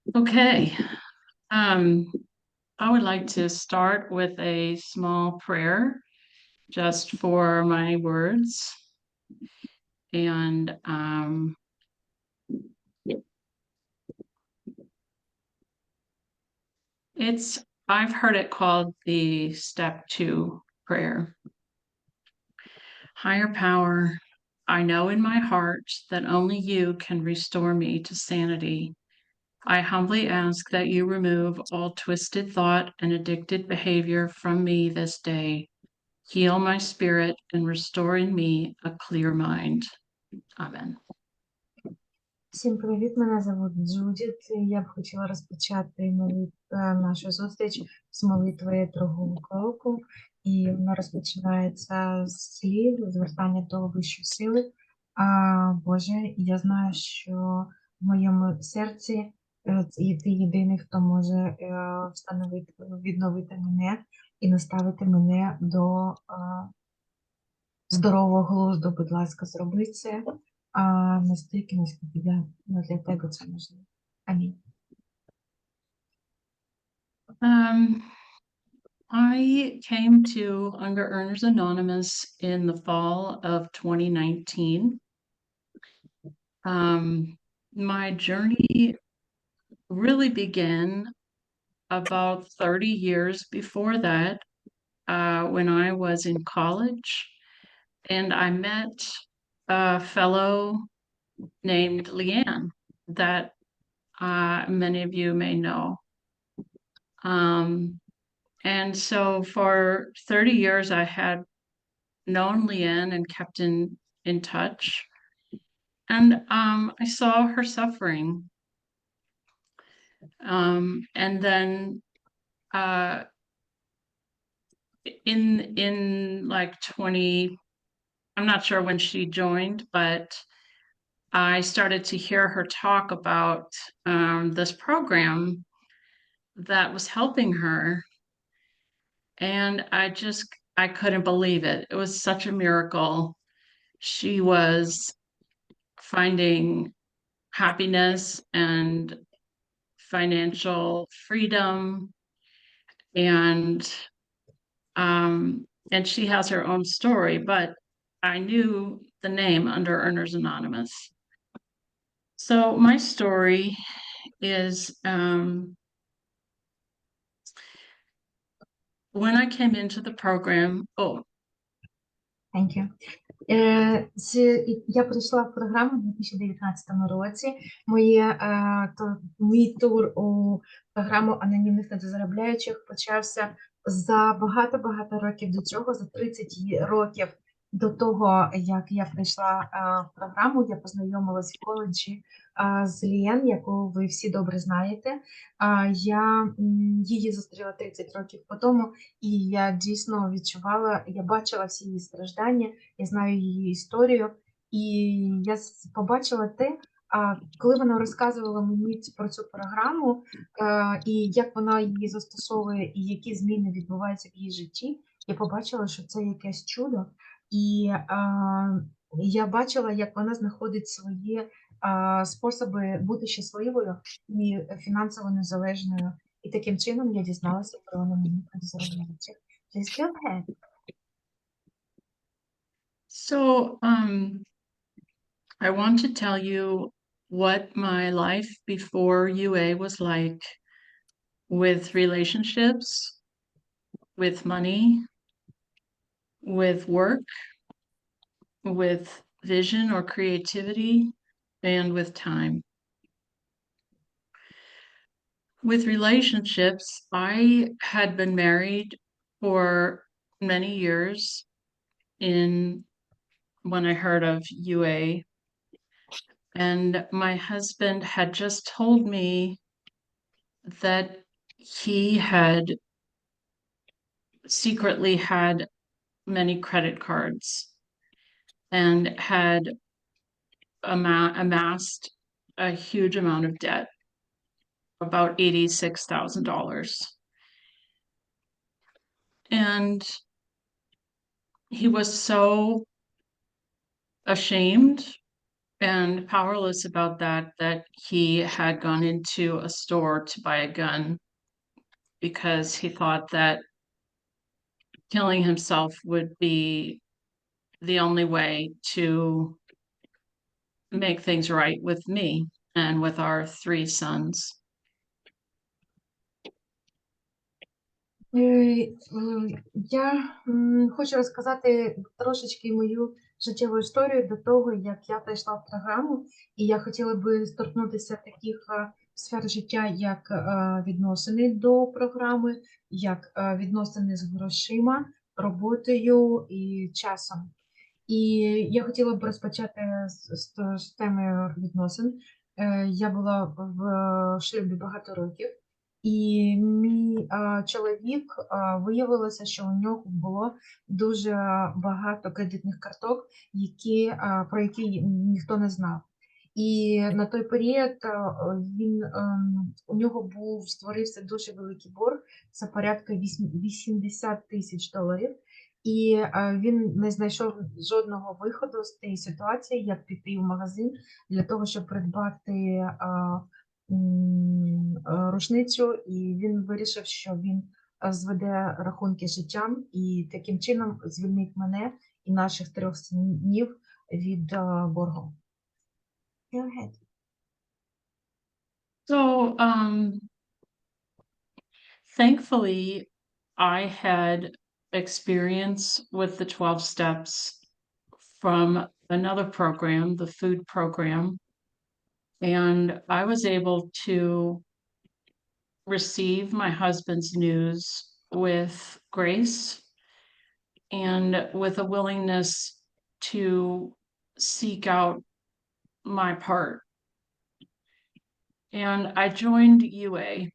Okay. Um, I would like to start with a small prayer just for my words. And I've heard it called the step 2 prayer. Higher power, I know in my heart that only you can restore me to sanity. I humbly ask that you remove all twisted thought and addicted behavior from me this day. Heal my spirit and restore in me a clear mind. Amen. Всім привіт, мене звуть Джудіт. Я б хотіла розпочати нашу зустріч з молитви другого кроку. І вона розпочинається з слів, звертання до вищої сили. Боже, я знаю, що в моєму серці і ти єдиний, хто може відновити мене і наставити мене до здорового глузду. Будь ласка, зроби це. Настільки, наскільки для тебе це можливо. Амінь. I came to Under Earners Anonymous in the fall of 2019. My journey really began about 30 years before that, when I was in college, and I met a fellow named Leanne that many of you may know. And so for 30 years, I had known Leanne and kept in touch. And I saw her suffering. And then in like 20, I'm not sure when she joined, but I started to hear her talk about this program that was helping her. And I couldn't believe it. It was such a miracle. She was finding happiness and financial freedom, and she has her own story, but I knew the name Under Earners Anonymous. So my story is when I came into the program. Thank you. Я прийшла в програму у 2019 році. Мій тур у програму анонімних недозаробляючих почався за багато років до цього, за 30 років до того, як я прийшла в програму. Я познайомилась в коледжі з Лієн, яку ви всі добре знаєте. Я її зустріла 30 років по тому, і я дійсно відчувала, я бачила всі її страждання, я знаю її історію, і я побачила те, коли вона розказувала мені про цю програму, і як вона її застосовує, і які зміни відбуваються в її житті, я побачила, що це якесь чудо. І я бачила, як вона знаходить свої способи бути щасливою і фінансово незалежною. І таким чином я дізналася про анонімних недозаробляючих. Please go ahead. So I want to tell you what my life before UA was like, with relationships, with money, with work, with vision or creativity, and with time. With relationships, I had been married for many years when I heard of UA, and my husband had just told me that he had secretly had many credit cards and had amassed a huge amount of debt, about $86,000. And he was so ashamed and powerless about that he had gone into a store to buy a gun because he thought that killing himself would be the only way to make things right with me and with our 3 sons. Я хочу розказати трошечки мою життєву історію до того, як я прийшла в програму, і я хотіла би торкнутися таких сфер життя, як відносини до програми, як відносини з грошима, роботою і часом. І я хотіла б розпочати з теми відносин. Я була в шлюбі багато років, і мій чоловік виявилося, що у нього було дуже багато кредитних карток, про які ніхто не знав. І на той період у нього створився дуже великий борг, це порядка $80,000. І він не знайшов жодного виходу з тієї ситуації, як піти в магазин для того, щоб придбати рушницю, і він вирішив, що він зведе рахунки з життям і таким чином звільнить мене і наших 3 синів від боргу. Go ahead. So, thankfully, I had experience with the 12 steps from another program, the food program, and I was able to receive my husband's news with grace and with a willingness to seek out my part. And I joined UA.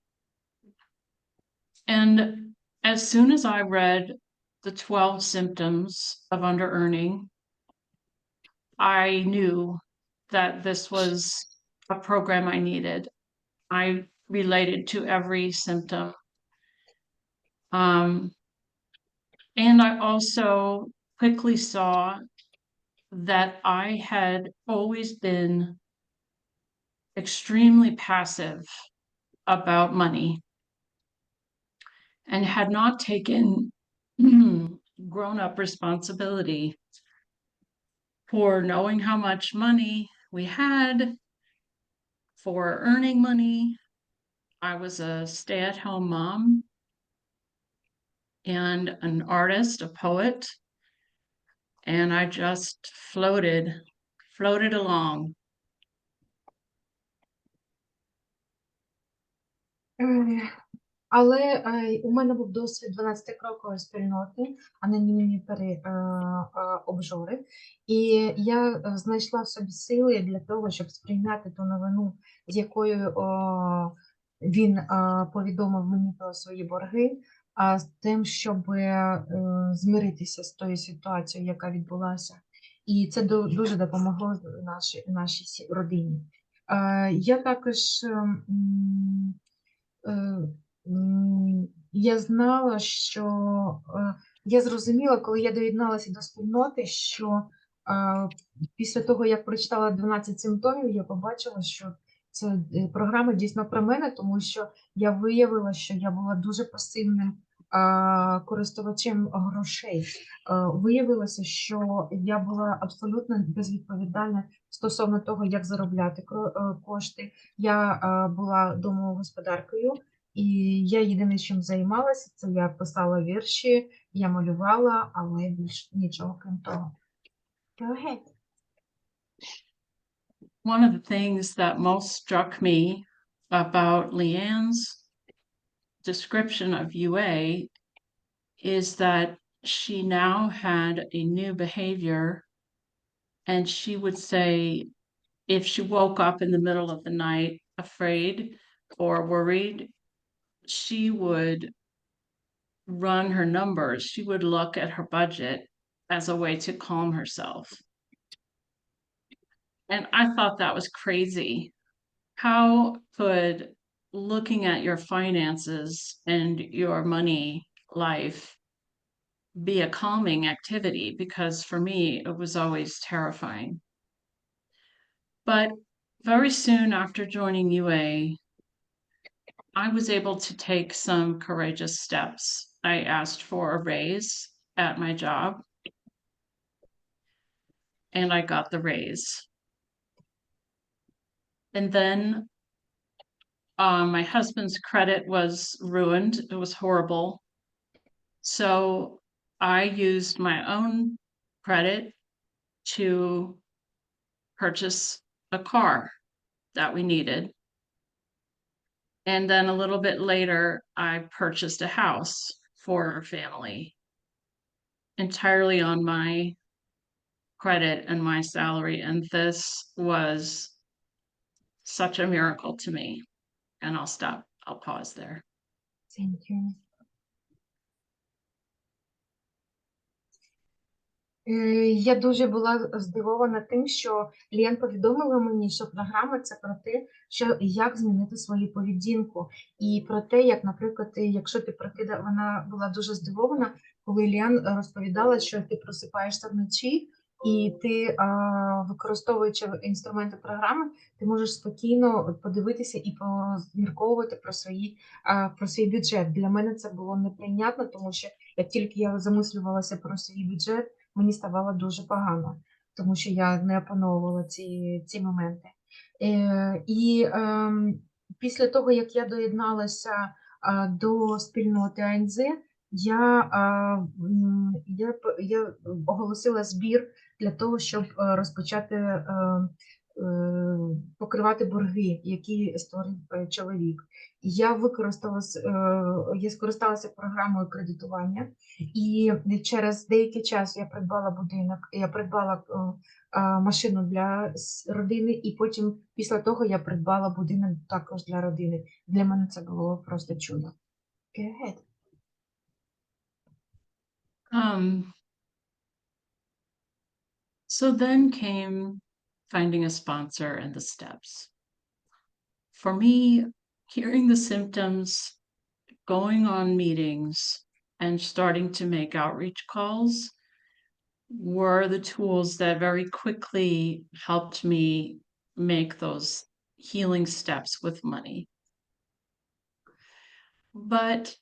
And as soon as I read the 12 symptoms of under-earning, I knew that this was a program I needed. I related to every symptom. And I also quickly saw that I had always been extremely passive about money and had not taken grown-up responsibility for knowing how much money we had, for earning money. I was a stay-at-home mom and an artist, a poet, and I just floated along. Але у мене був досвід 12-крокової спільноти, анонімні обжори, і я знайшла в собі сили для того, щоб сприйняти ту новину, з якою він повідомив мені про свої борги, з тим, щоб змиритися з тою ситуацією, яка відбулася. І це дуже допомогло нашій родині. Я також я знала, що я зрозуміла, коли я доєдналася до спільноти, що після того, як прочитала 12 симптомів, я побачила, що ця програма дійсно про мене, тому що я виявила, що я була дуже пасивним користувачем грошей. Виявилося, що я була абсолютно безвідповідальна стосовно того, як заробляти кошти. Я була домогосподаркою, і я єдине, чим займалася, це я писала вірші, я малювала, але більш нічого крім того. Go ahead. One of the things that most struck me about Leanne's description of UA is that she now had a new behavior, and she would say if she woke up in the middle of the night afraid or worried, she would run her numbers. She would look at her budget as a way to calm herself. And I thought that was crazy. How could looking at your finances and your money life be a calming activity? Because for me, it was always terrifying. But very soon after joining UA, I was able to take some courageous steps. I asked for a raise at my job, and I got the raise. And then my husband's credit was ruined. It was horrible. So I used my own credit to purchase a car that we needed. And then a little bit later, I purchased a house for our family entirely on my credit and my salary. And this was such a miracle to me. And I'll pause there. Thank you. Я дуже була здивована тим, що Лєн повідомила мені, що програма – це про те, як змінити свою поведінку. І про те, як, наприклад, якщо ти вона була дуже здивована, коли Лєн розповідала, що ти просипаєшся вночі, і ти, використовуючи інструменти програми, ти можеш спокійно подивитися і помірковувати про свій бюджет. Для мене це було неприйнятно, тому що як тільки я замислювалася про свій бюджет, мені ставало дуже погано, тому що я не опановувала ці моменти. Після того, як я доєдналася до спільноти АНЗ, я оголосила збір для того, щоб розпочати покривати борги, які створив чоловік. Я скористалася програмою кредитування, і через деякий час я придбала будинок, я придбала машину для родини, і потім після того я придбала будинок також для родини. Для мене це було просто чудо. Go ahead. So then came finding a sponsor and the steps. For me, hearing the symptoms, going on meetings, and starting to make outreach calls were the tools that very quickly helped me make those healing steps with money. But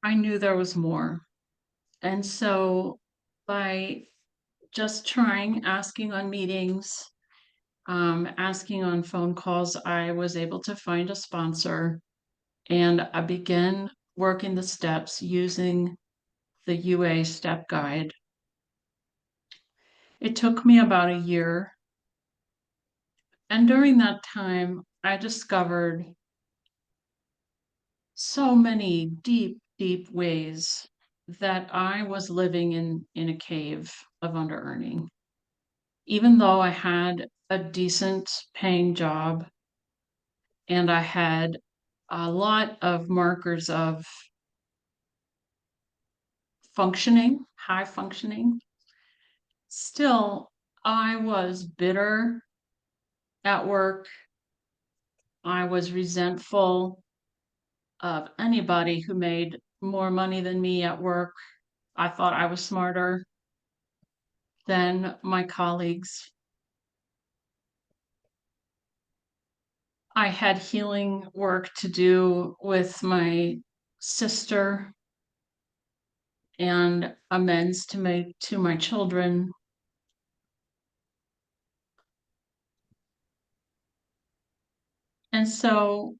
I knew there was more. And so by just asking on meetings, asking on phone calls, I was able to find a sponsor, and I began working the steps using the UA step guide. It took me about a year. And during that time, I discovered so many deep, deep ways that I was living in a cave of under-earning. Even though I had a decent paying job and I had a lot of markers of functioning, high functioning, still I was bitter at work. I was resentful of anybody who made more money than me at work. I thought I was smarter than my colleagues. I had healing work to do with my sister and amends to make to my children. And so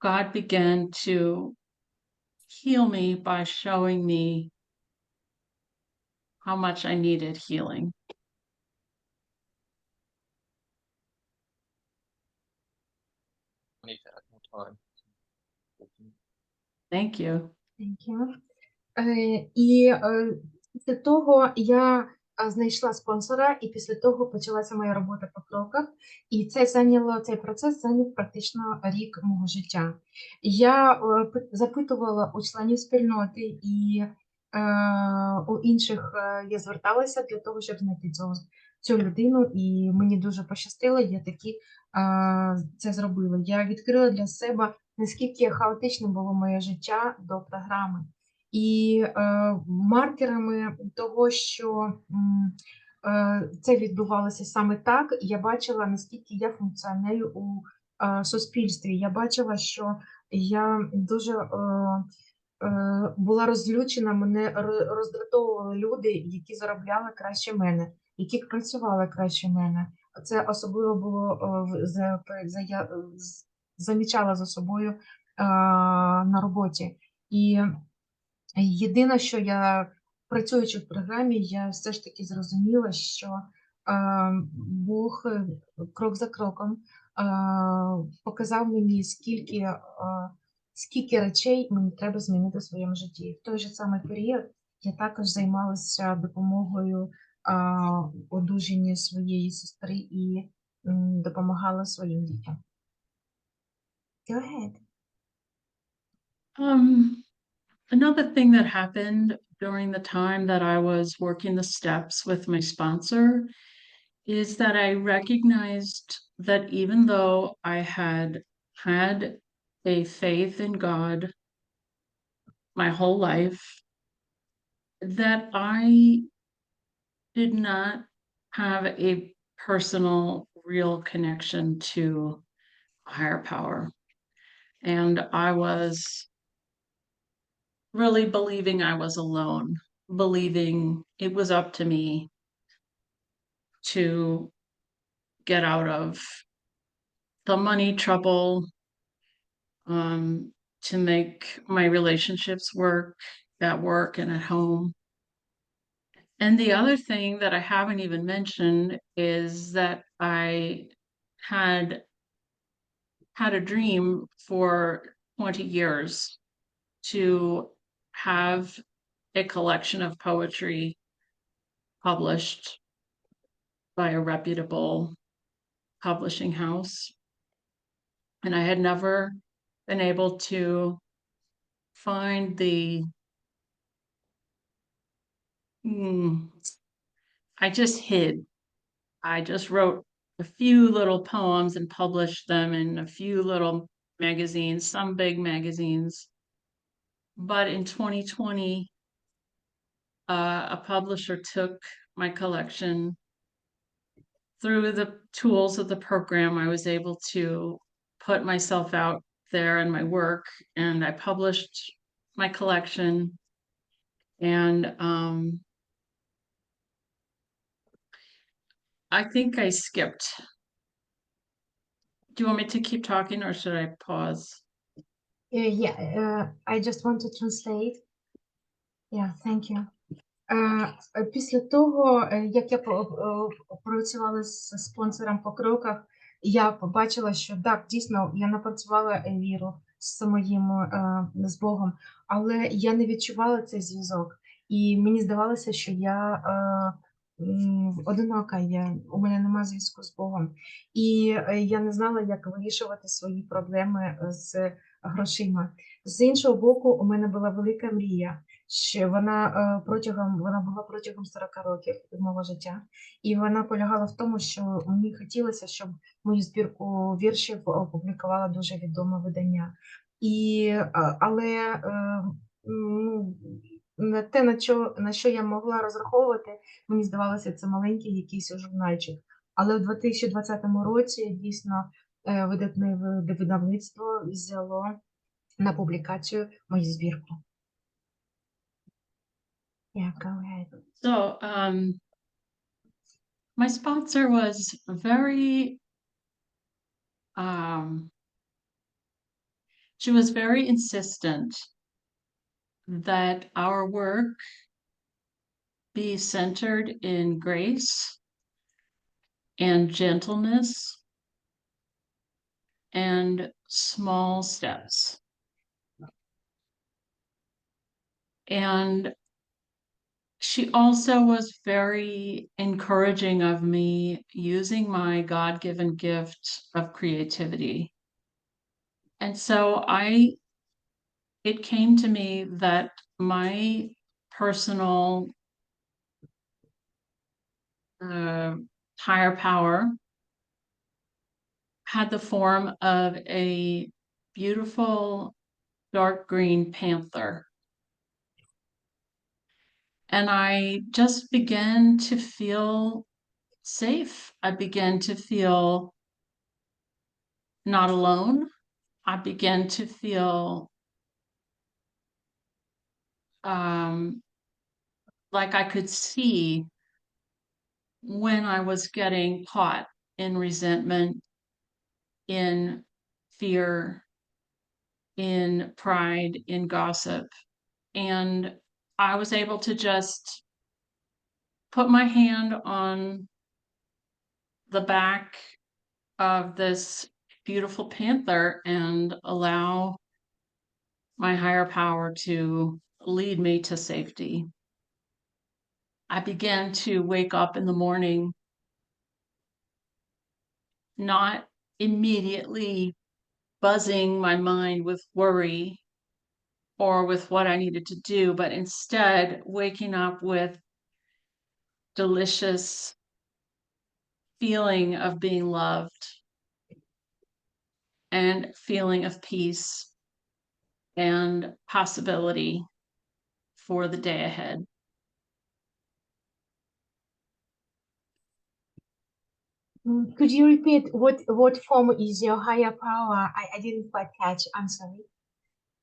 God began to heal me by showing me how much I needed healing. Thank you. Thank you. І після того я знайшла спонсора, і після того почалася моя робота по кроках, і цей процес зайняв практично рік мого життя. Я запитувала у членів спільноти і у інших я зверталася для того, щоб знайти цю людину, і мені дуже пощастило, я таки це зробила. Я відкрила для себе, наскільки хаотичне було моє життя до програми. І маркерами того, що це відбувалося саме так. Я бачила, наскільки я функціоную у суспільстві. Я бачила, що я дуже була розлючена, мене роздратовували люди, які заробляли краще мене, які працювали краще мене. Це особливо було я замічала за собою на роботі. І єдине, що я, працюючи в програмі, я все ж таки зрозуміла, що Бог крок за кроком показав мені, скільки речей мені треба змінити в своєму житті. В той же самий період я також займалася допомогою одужання своєї сестри і допомагала своїм дітям. Go ahead. Another thing that happened during the time that I was working the steps with my sponsor is that I recognized that even though I had had a faith in God my whole life, that I did not have a personal, real connection to a higher power. And I was really believing I was alone, believing it was up to me to get out of the money trouble, to make my relationships work at work and at home. And the other thing that I haven't even mentioned is that I had a dream for 20 years to have a collection of poetry published by a reputable publishing house. And I had never been able to find I just hid. I just wrote a few little poems and published them in a few little magazines, some big magazines. But in 2020, a publisher took my collection. Through the tools of the program, I was able to put myself out there and my work, and I published my collection. And I think I skipped. Do you want me to keep talking or should I pause? I just want to translate. Yeah, thank you. Після того, як я працювала з спонсором по кроках, я побачила, що так, дійсно, я напрацювала віру з Богом, але я не відчувала цей зв'язок. І мені здавалося, що я одинока, у мене немає зв'язку з Богом. І я не знала, як вирішувати свої проблеми з грошима. З іншого боку, у мене була велика мрія, що вона була протягом 40 років мого життя. І вона полягала в тому, що мені хотілося, щоб мою збірку віршів опублікувало дуже відоме видання. Але те, на що я могла розраховувати, мені здавалося, це маленький якийсь журнальчик. Але в 2020 році дійсно видатне видавництво взяло на публікацію мою збірку. Yeah, go ahead. So, my sponsor was very, she was very insistent that our work be centered in grace and gentleness and small steps. And she also was very encouraging of me using my God-given gift of creativity. And so it came to me that my personal higher power had the form of a beautiful dark green panther. And I just began to feel safe. I began to feel not alone. I began to feel like I could see when I was getting caught in resentment, in fear, in pride, in gossip. And I was able to just put my hand on the back of this beautiful panther and allow my higher power to lead me to safety. I began to wake up in the morning not immediately buzzing my mind with worry or with what I needed to do, but instead waking up with delicious feeling of being loved and feeling of peace and possibility for the day ahead. Could you repeat what form is your higher power? I didn't quite catch. I'm sorry.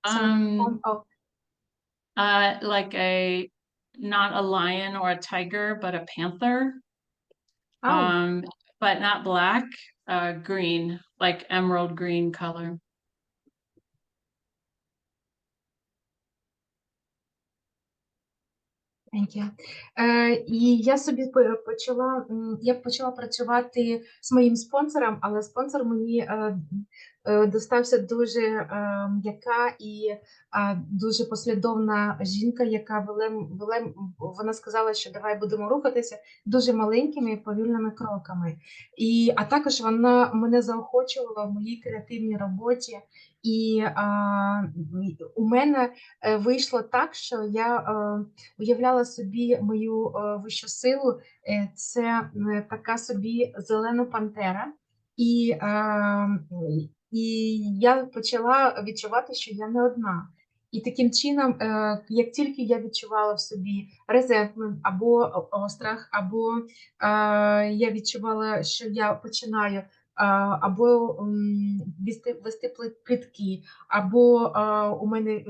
So form of Like not a lion or a tiger, but a panther. oh, But not black, green, like emerald green color. thank you. І я собі почала працювати з моїм спонсором, але спонсор мені достався дуже м'яка і дуже послідовна жінка, яка вона сказала, що давай будемо рухатися дуже маленькими і повільними кроками. А також вона мене заохочувала в моїй креативній роботі. І у мене вийшло так, що я уявляла собі мою вищу силу, це така собі зелена пантера, і я почала відчувати, що я не одна. І таким чином, як тільки я відчувала в собі резентмент або страх, або я відчувала, що я починаю або вести плітки, або у мене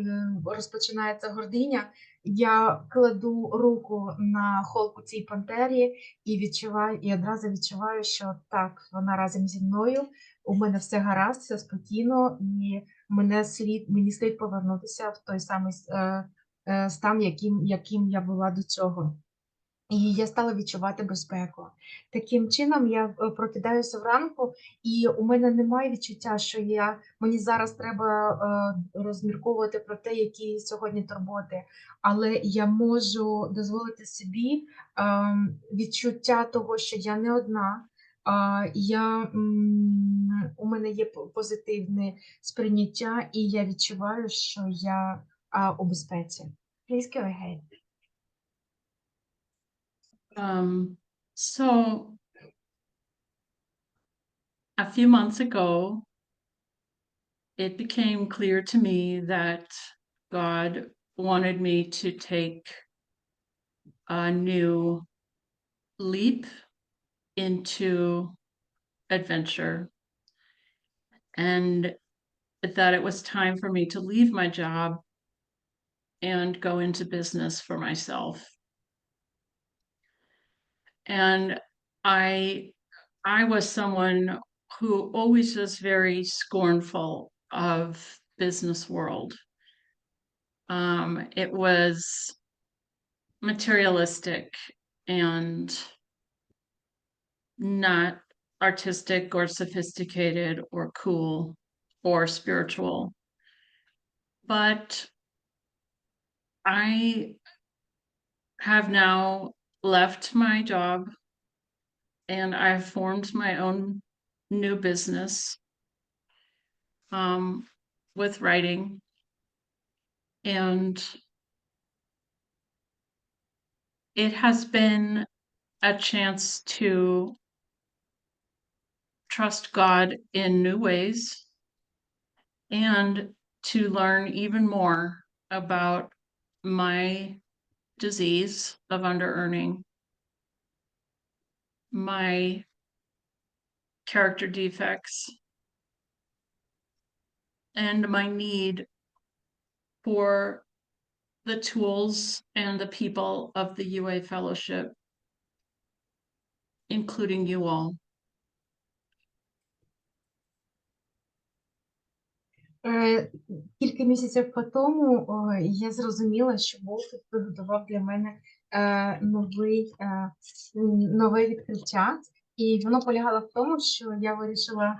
розпочинається гординя, я кладу руку на холку цій пантері і одразу відчуваю, що так, вона разом зі мною, у мене все гаразд, все спокійно, і мені слід повернутися в той самий стан, яким я була до цього. І я стала відчувати безпеку. Таким чином я прокидаюся вранку, і у мене немає відчуття, що мені зараз треба розмірковувати про те, які сьогодні турботи, але я можу дозволити собі відчуття того, що я не одна, у мене є позитивне сприйняття, і я відчуваю, що я у безпеці. Please go ahead. So a few months ago, it became clear to me that God wanted me to take a new leap into adventure, and that it was time for me to leave my job and go into business for myself. And I was someone who always was very scornful of business world. It was materialistic and not artistic or sophisticated or cool or spiritual. But I have now left my job and I've formed my own new business with writing, and it has been a chance to trust God in new ways and to learn even more about my disease of under-earning, my character defects, and my need for the tools and the people of the UA Fellowship, including you all. Кілька місяців по тому я зрозуміла, що Бог підготував для мене нове відкриття, і воно полягало в тому, що я вирішила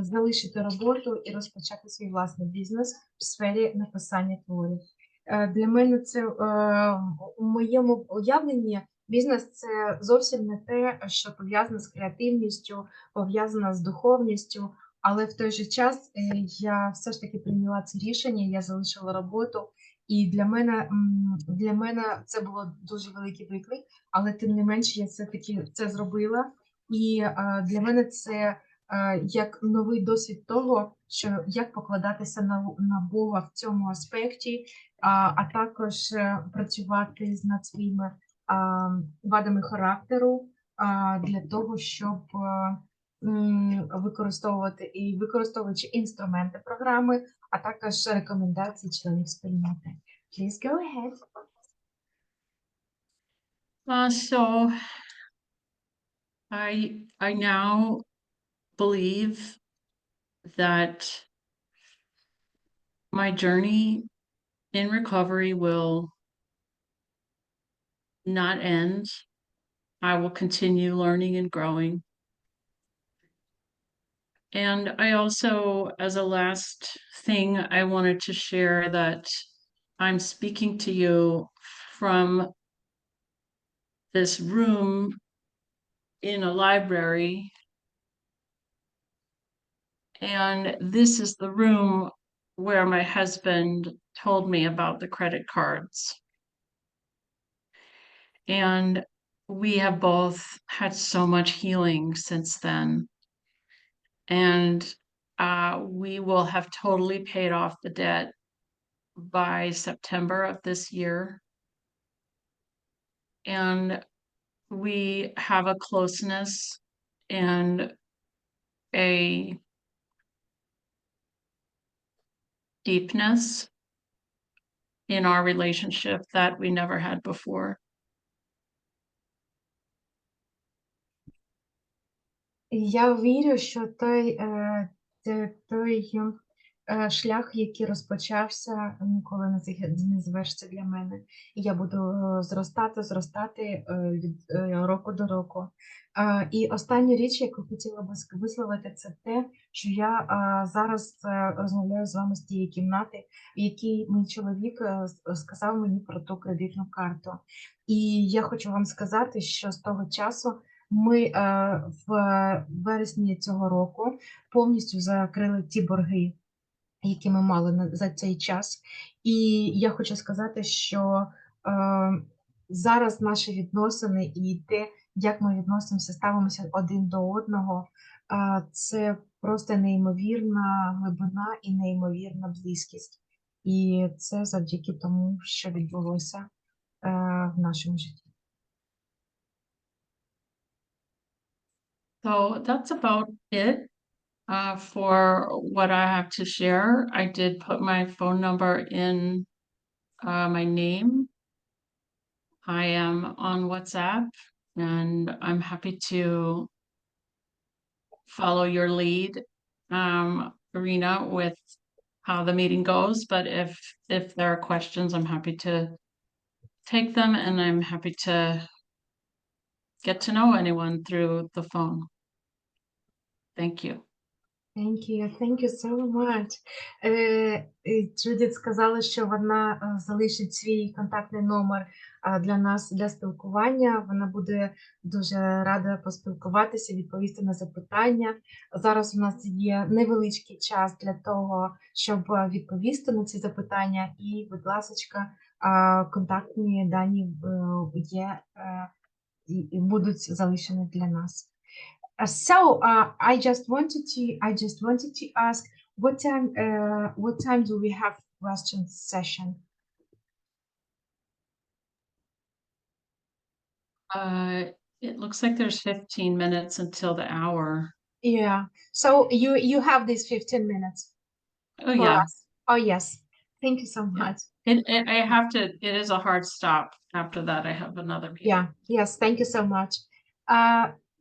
залишити роботу і розпочати свій власний бізнес в сфері написання творів. Для мене це у моєму уявленні бізнес – це зовсім не те, що пов'язане з креативністю, пов'язане з духовністю, але в той же час я все ж таки прийняла це рішення, я залишила роботу, і для мене це було дуже великий виклик, але тим не менше я все-таки це зробила, і для мене це як новий досвід того, що як покладатися на Бога в цьому аспекті, а також працювати над своїми вадами характеру для того, щоб використовуючи інструменти програми, а також рекомендації членів спільноти. Please go ahead. So I now believe that my journey in recovery will not end. I will continue learning and growing. And I also, as a last thing, I wanted to share that I'm speaking to you from this room in a library. And this is the room where my husband told me about the credit cards. And we have both had so much healing since then. And we will have totally paid off the debt by September of this year. And we have a closeness and a deepness in our relationship that we never had before. Я вірю, що той шлях, який розпочався, ніколи не завершиться для мене. І я буду зростати від року до року. І остання річ, яку хотіла би висловити, це те, що я зараз розмовляю з вами з тієї кімнати, в якій мій чоловік сказав мені про ту кредитну карту. І я хочу вам сказати, що з того часу ми в вересні цього року повністю закрили ті борги, які ми мали за цей час. І я хочу сказати, що зараз наші відносини і те, як ми відносимося, ставимося один до одного, це просто неймовірна глибина і неймовірна близькість. І це завдяки тому, що відбулося в нашому житті. So that's about it for what I have to share. I did put my phone number in my name. I am on WhatsApp, and I'm happy to follow your lead, Irina, with how the meeting goes. But if there are questions, I'm happy to take them, and I'm happy to get to know anyone through the phone. Thank you. Thank you so much. Джудіт сказала, що вона залишить свій контактний номер для нас, для спілкування. Вона буде дуже рада поспілкуватися, відповісти на запитання. Зараз у нас є невеличкий час для того, щоб відповісти на ці запитання. І, будь ласка, контактні дані будуть залишені для нас. So I just wanted to ask, what time do we have question session? It looks like there's 15 minutes until the hour. Yeah. So you have these 15 minutes Oh, for yeah. us. Oh, yes. Thank you so Yeah. much. I have to, it is a hard stop. After that, I have another meeting. Yeah. Yes. Thank you so much.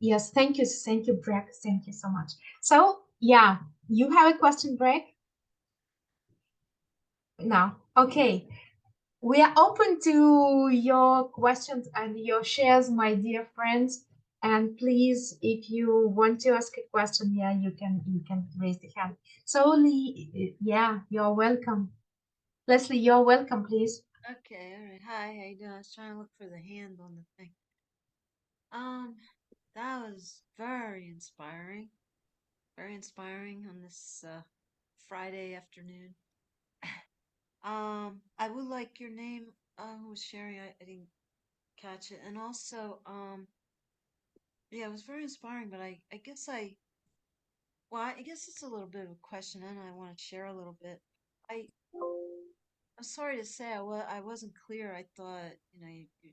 Yes. Thank you. Thank you, Breck. Thank you so much. So, yeah, you have a question, Breck? No. Okay. We are open to your questions and your shares, my dear friends. And please, if you want to ask a question, yeah, you can raise the hand. So Lee, yeah, you're welcome. Leslie, you're welcome, please. Okay, all right. Hi, how you doing? I was trying to look for the hand on the thing. That was very inspiring. Very inspiring on this Friday afternoon. I would like your name. Who was sharing? I didn't catch it. And also, yeah, it was very inspiring. But I guess I guess it's a little bit of a question, and I want to share a little bit. I'm sorry to say I wasn't clear. I thought, your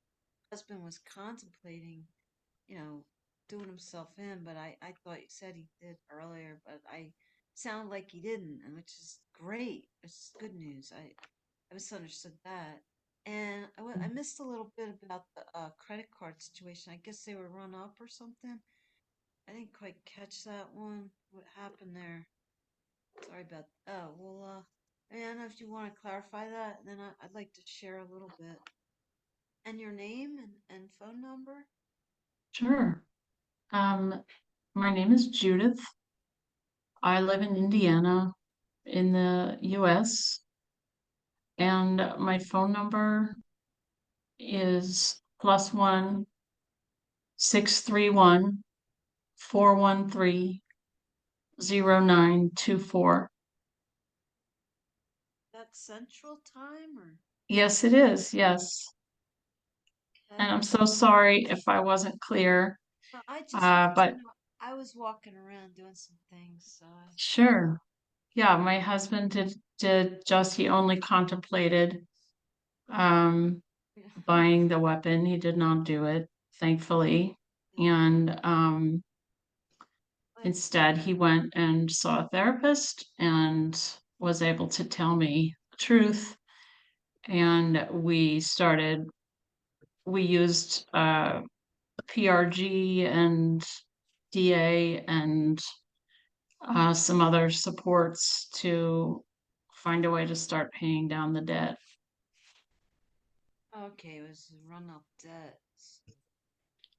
husband was contemplating, you know, doing himself in, but I thought you said he did earlier, but I sound like he didn't, and which is great. It's good news. I misunderstood that. And I missed a little bit about the credit card situation. I guess they were run up or something. I didn't quite catch that one. What happened there? Sorry about. Oh well. I don't know if you want to clarify that, and then I'd like to share a little bit. And your name and phone number? Sure. My name is Judith. I live in Indiana in the US, and my phone number is +1 631 413 0924. That's Central Time or Yes, it is. Yes. And okay? I'm so sorry if I wasn't clear. Well, I just was, But I was walking around doing some things, so I, sure. Yeah, my husband did just he only contemplated um buying the weapon. He did not do it, thankfully. And Glad to hear instead he went and saw a therapist and was able to tell me the truth. And we used PRG and DA and some other supports to find a way to start paying down the debt. okay, it was run up debt.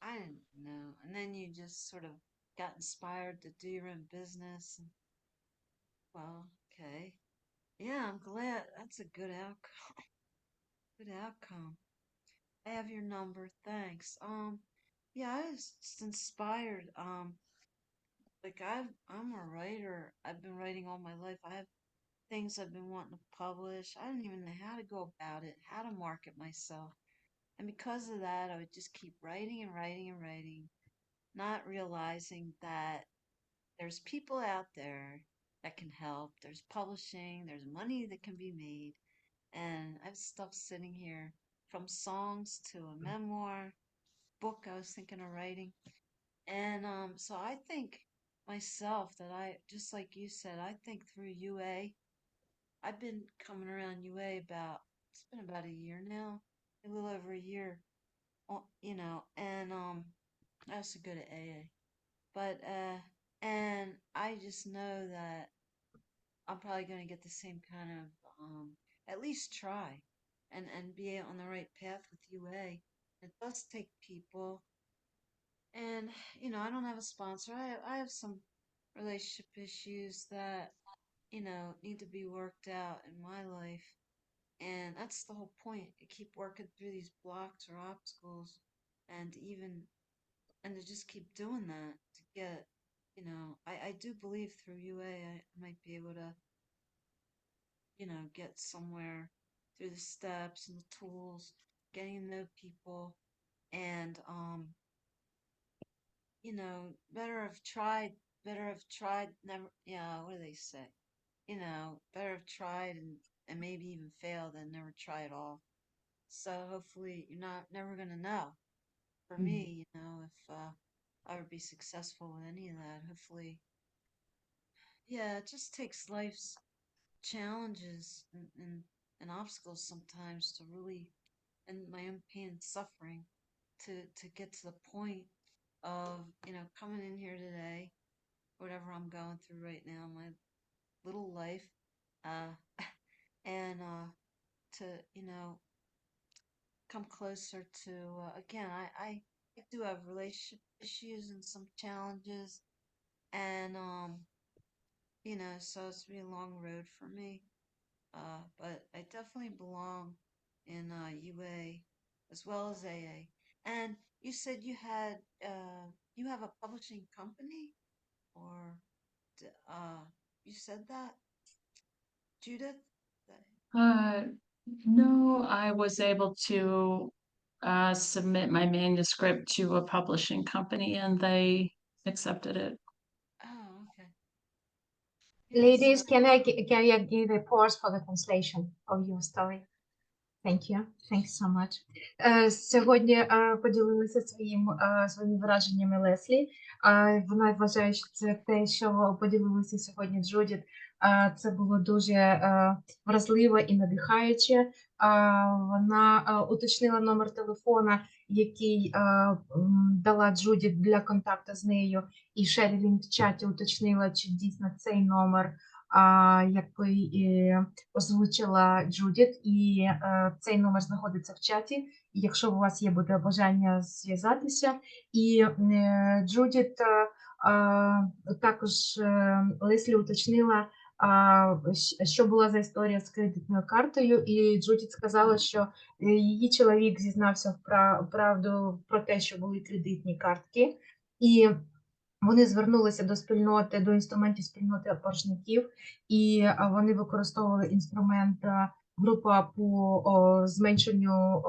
I didn't know. And then you just sort of got inspired to do your own business. And, well, okay. Yeah, I'm glad. That's a good outcome. Good outcome. I have your number. Thanks. Yeah, I was just inspired. Like I'm a writer. I've been writing all my life. I have things I've been wanting to publish. I didn't even know how to go about it, how to market myself. And because of that, I would just keep writing and writing and writing, not realizing that there's people out there that can help. There's publishing, there's money that can be made. And I have stuff sitting here from songs to a memoir, book I was thinking of writing. And so I think myself that I, just like you said, I think through UA. I've been coming around UA it's been about a year now, a little over a year, and I also go to AA. But, and I just know that I'm probably going to get the same kind of, at least try and be on the right path with UA. It does take people. And, I don't have a sponsor. I have some relationship issues that, need to be worked out in my life. And that's the whole point. To keep working through these blocks or obstacles and to just keep doing that to get, I do believe through UA I might be able to, get somewhere through the steps and the tools, getting to know people and better have tried, never, what do they say? Better have tried and maybe even failed than never try at all. So hopefully you're not never gonna know. for me, you know, if I would be successful with any of that, hopefully. Yeah, it just takes life's challenges and obstacles sometimes to really, and my own pain and suffering, to get to the point of, you know, coming in here today, whatever I'm going through right now, my little life, uh, and to, you know, come closer to, again, I do have relationship issues and some challenges, and you know, so it's been a long road for me. But I definitely belong in UA as well as AA. And you said you have a publishing company, or you said that, Judith? No, I was able to submit my manuscript to a publishing company and they accepted it. Oh, okay. Yeah, Ladies, so can I give a pause for the translation of your story? Thank you. Thanks so much. Сьогодні поділилися своїми враженнями Леслі. Вона вважає, що це те, що поділилися сьогодні Джудіт. Це було дуже вразливо і надихаюче. Вона уточнила номер телефона, який дала Джудіт для контакту з нею, і Шерілін в чаті уточнила, чи дійсно цей номер, який озвучила Джудіт, і цей номер знаходиться в чаті, і якщо у вас буде бажання зв'язатися. І Джудіт також Леслі уточнила, що була за історія з кредитною картою, і Джудіт сказала, що її чоловік зізнався в правду про те, що були кредитні картки, і вони звернулися до спільноти, до інструментів спільноти боржників, і вони використовували інструмент група по зменшенню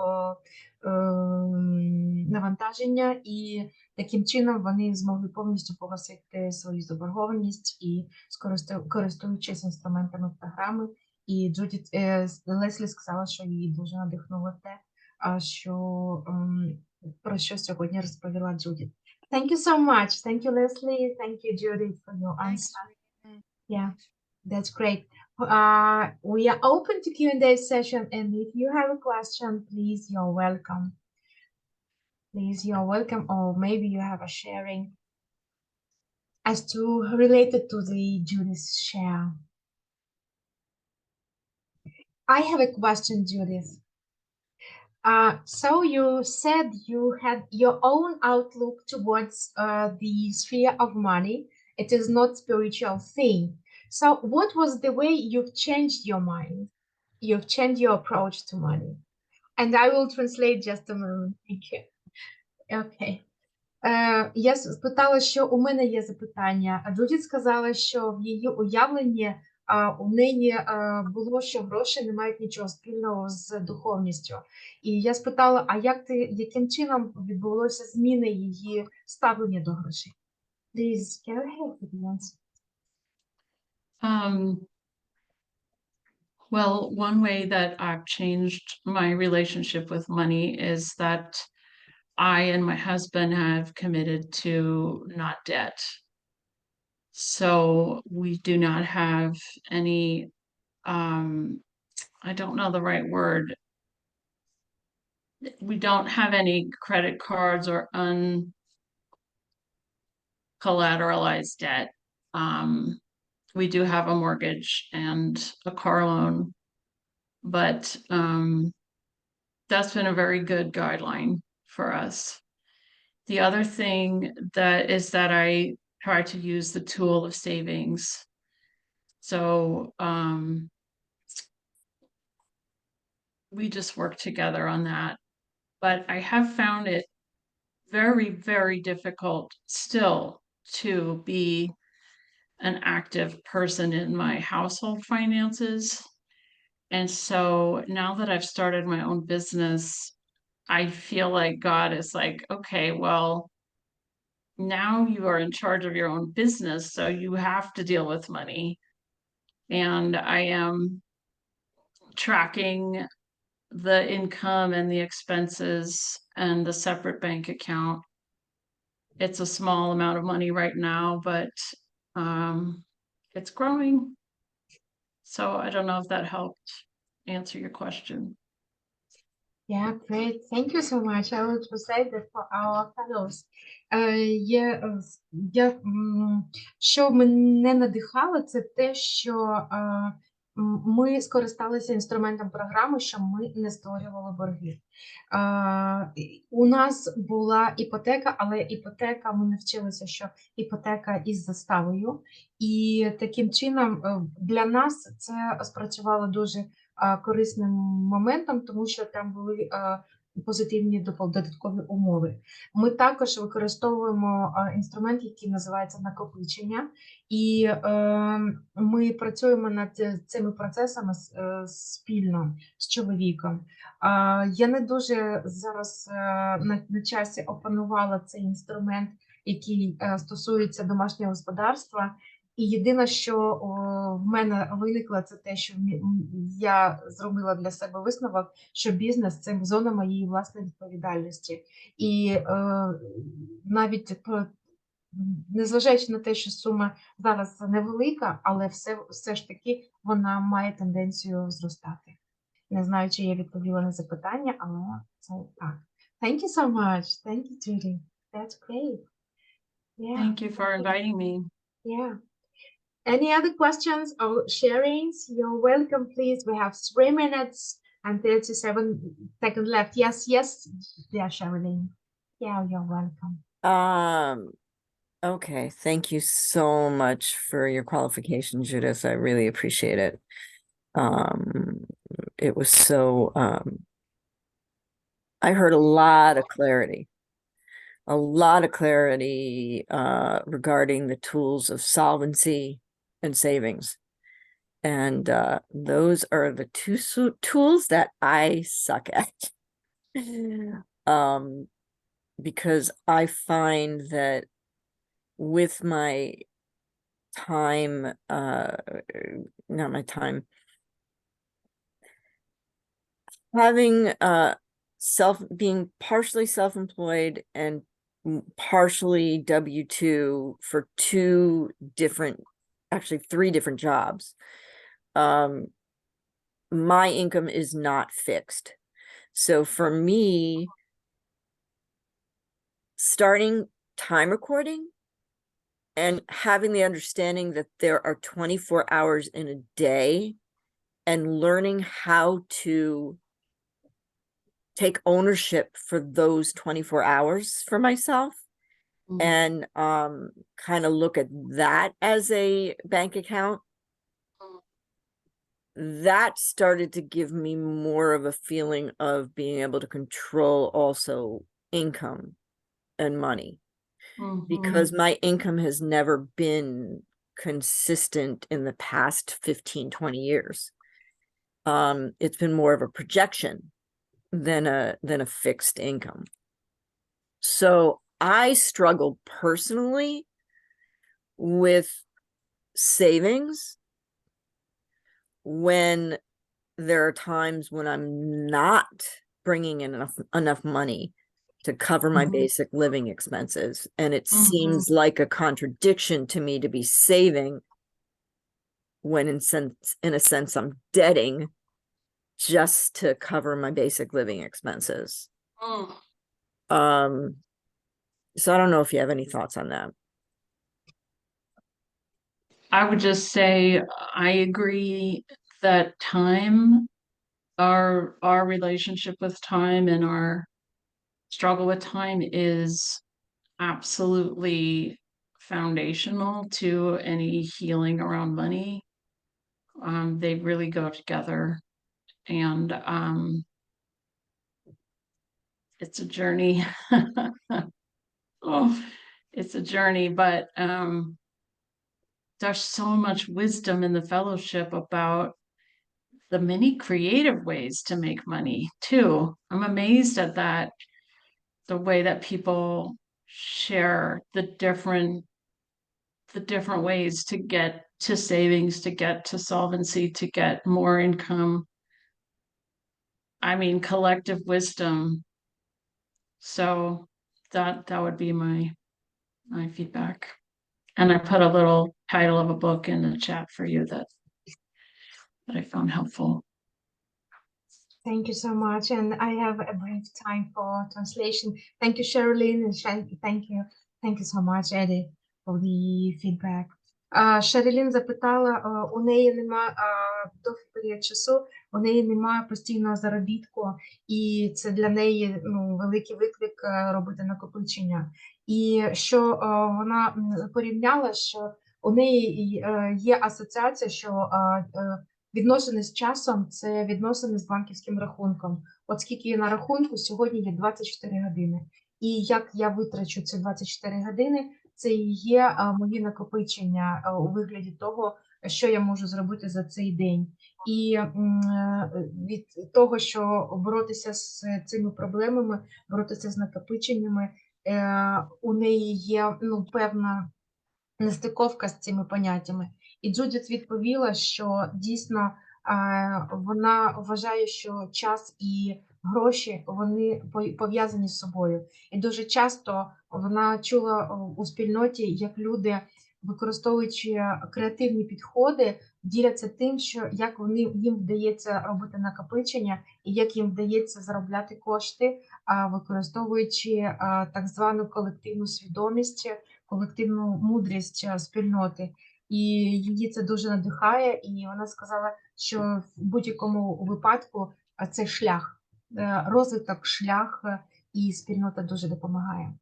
навантаження, і таким чином вони змогли повністю погасити свою заборгованість і користуючись інструментами програми. І Джудіт Леслі сказала, що її дуже надихнуло те, про що сьогодні розповіла Джудіт. Thank you so much. Thank you, Leslie. Thank you, Judith, for your answer. Yeah, that's great. We are open to Q&A session, and if you have a question, please, you're welcome. Please, you're welcome, or maybe you have a sharing as to related to the Judith share. I have a question, Judith. So you said you had your own outlook towards the sphere of money. It is not spiritual thing. So what was the way you've changed your mind? You've changed your approach to money. And I will translate just a moment. Thank you. Okay. Я спитала, що у мене є запитання. А Джудіт сказала, що в її уявленні у неї було, що гроші не мають нічого спільного з духовністю. І я спитала, а яким чином відбулося зміни її ставлення до грошей? Please, can I help with the answer? Well, one way that I've changed my relationship with money is that I and my husband have committed to not debt. So we do not have any, I don't know the right word. We don't have any credit cards or uncollateralized debt. We do have a mortgage and a car loan, but that's been a very good guideline for us. The other thing that I try to use the tool of savings. So we just work together on that. But I have found it very, very difficult still to be an active person in my household finances. And so now that I've started my own business, I feel like God is like, okay, well, now you are in charge of your own business, so you have to deal with money. And I am tracking the income and the expenses and the separate bank account. It's a small amount of money right now, but it's growing. So I don't know if that helped answer your question. Yeah, great. Thank you so much. I would say that for our fellows. Що мене надихало, це те, що ми скористалися інструментом програми, що ми не створювали борги. У нас була іпотека, але іпотека, ми навчилися, що іпотека із заставою. І таким чином для нас це спрацювало дуже корисним моментом, тому що там були позитивні додаткові умови. Ми також використовуємо інструмент, який називається накопичення, і ми працюємо над цими процесами спільно з чоловіком. Я не дуже зараз на часі опанувала цей інструмент, який стосується домашнього господарства. І єдине, що в мене виникло, це те, що я зробила для себе висновок, що бізнес – це зона моєї власної відповідальності. І навіть незважаючи на те, що сума зараз невелика, але все ж таки вона має тенденцію зростати. Не знаю, чи я відповіла на запитання, але це так. Thank you so much. Thank you, Judith. That's great. Yeah. Thank you for inviting me. Yeah. Any other questions or sharings? You're welcome, please. We have 3 minutes and 37 seconds left. Yes, yeah, Sherilyn. Yeah, you're welcome. Okay, thank you so much for your qualification, Judith. I really appreciate it. It was so, I heard a lot of clarity regarding the tools of solvency and savings. And those are the two tools that I suck at. Because I find that with my time, having being partially self-employed and partially W-2 for 3 different jobs, my income is not fixed. So for me, starting time recording and having the understanding that there are 24 hours in a day and learning how to take ownership for those 24 hours for myself and kind of look at that as a bank account, that started to give me more of a feeling of being able to control also income and money. Because my income has never been consistent in the past 15, 20 years. It's been more of a projection than a fixed income. So I struggle personally with savings when there are times when I'm not bringing in enough money to cover my basic living expenses. And it seems like a contradiction to me to be saving when in a sense I'm debting just to cover my basic living expenses. So I don't know if you have any thoughts on that. I would just say I agree that time, our relationship with time and our struggle with time is absolutely foundational to any healing around money. They really go together, and it's a journey. It's a journey, but there's so much wisdom in the fellowship about the many creative ways to make money too. I'm amazed at that, the way that people share the different ways to get to savings, to get to solvency, to get more income. I mean, collective wisdom. So that would be my feedback. And I put a little title of a book in the chat for you that I found helpful. Thank you so much. And I have a brief time for translation. Thank you, Sherilyn, and thank you so much, Eddie, for the feedback. Sherilyn запитала, у неї нема довгий період часу, у неї немає постійного заробітку, і це для неї великий виклик робити накопичення. І що вона порівняла, що у неї є асоціація, що відносини з часом – це відносини з банківським рахунком. От скільки є на рахунку, сьогодні є 24 години. І як я витрачу ці 24 години, це і є мої накопичення у вигляді того, що я можу зробити за цей день. І від того, що боротися з цими проблемами, боротися з накопиченнями, у неї є певна нестиковка з цими поняттями. І Джудіт відповіла, що дійсно вона вважає, що час і гроші, вони пов'язані з собою. І дуже часто вона чула у спільноті, як люди, використовуючи креативні підходи, діляться тим, що як їм вдається робити накопичення і як їм вдається заробляти кошти, використовуючи так звану колективну свідомість, колективну мудрість спільноти. І її це дуже надихає, і вона сказала, що в будь-якому випадку це шлях, розвиток, шлях, і спільнота дуже допомагає.